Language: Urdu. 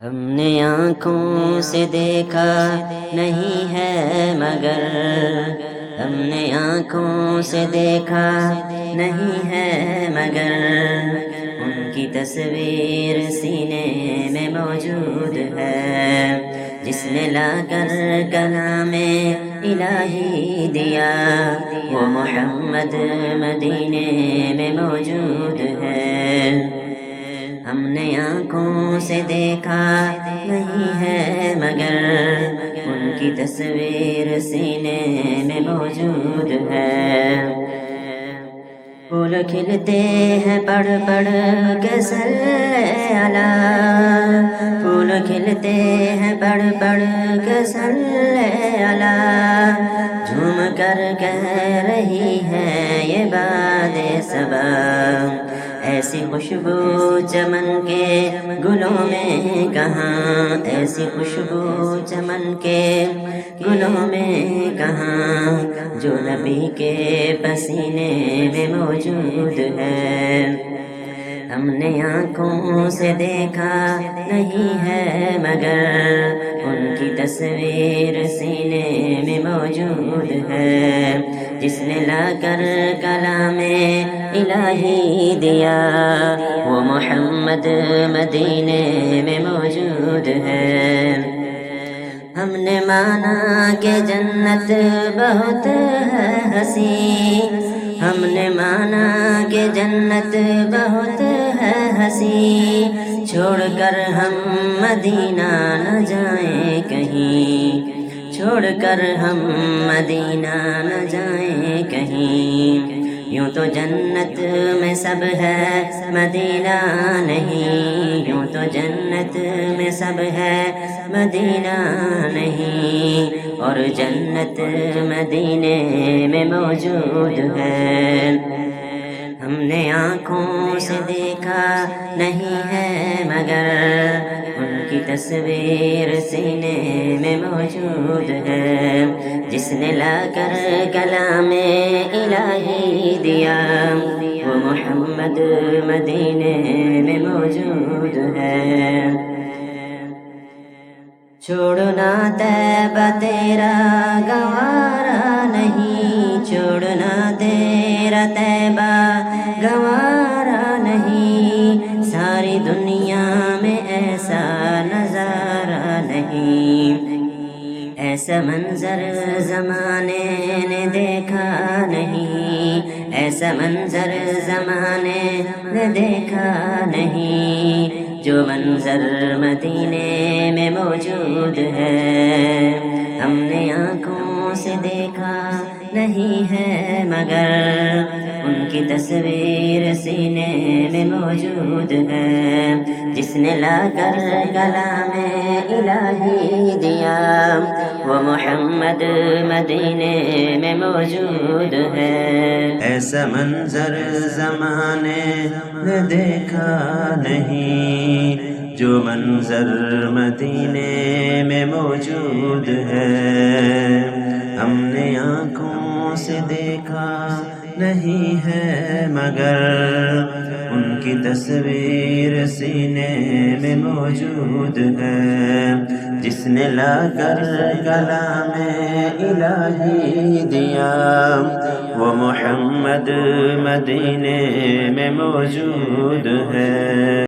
ہم نے آنکھوں سے دیکھا نہیں ہے مگر ہم نے آنکھوں سے دیکھا نہیں ہے مگر ان کی تصویر سینے میں موجود ہے جس نے لا کر کلام الہی دیا وہ محمد مدینے میں موجود ہے۔ ہم نے آنکھوں سے دیکھا نہیں ہے مگر ان کی تصویر سینے میں موجود ہے۔ پھول کھلتے ہیں پڑھ پڑھ کے صلی علی، پھول کھلتے ہیں پڑھ پڑھ کے صلی علی، جھوم کر کہہ رہی ہے یہ باد صبا، ایسی خوشبو چمن کے گلوں میں کہاں، ایسی خوشبو چمن کے گلوں میں کہاں، جو نبی کے پسینے میں موجود ہے۔ ہم نے آنکھوں سے دیکھا نہیں ہے مگر ان کی تصویر سینے میں موجود ہے جس نے لا کر کلام الہی دیا وہ محمد مدینے میں موجود ہے۔ ہم نے مانا کہ جنت بہت ہے ہنسی، ہم نے مانا کہ جنت بہت ہے ہنسی، چھوڑ کر ہم مدینہ نہ جائیں کہیں، چھوڑ کر ہم مدینہ نہ جائیں کہیں، یوں تو جنت میں سب ہے مدینہ نہیں، یوں تو جنت میں سب ہے مدینہ نہیں، اور جنت مدینے میں موجود ہے۔ ہم نے آنکھوں سے دیکھا نہیں ہے مگر ان کی تصویر سینے میں موجود ہے جس نے لا کر کلام الہی دیا وہ محمد مدینے میں موجود ہے۔ چھوڑنا طیبہ تیرا گوارا نہیں، چھوڑنا تیرا طیبہ گوارا نہیں، ساری دنیا میں ایسا نظارہ نہیں، ایسا منظر زمانے نے دیکھا نہیں، ایسا منظر زمانے نے دیکھا نہیں، جو منظر مدینے میں موجود ہے۔ ہم نے آنکھوں سے دیکھا نہیں ہے مگر ان کی تصویر سینے میں موجود ہے جس نے لا کر کلام الہی دیا وہ محمد مدینے میں موجود ہے۔ ایسا منظر زمانے نے دیکھا نہیں، جو منظر مدینے میں موجود ہے۔ ہم نے آنکھوں سے دیکھا نہیں ہے مگر ان کی تصویر سینے میں موجود ہے جس نے لا کر کلام الہی دیا وہ محمد مدینے میں موجود ہے۔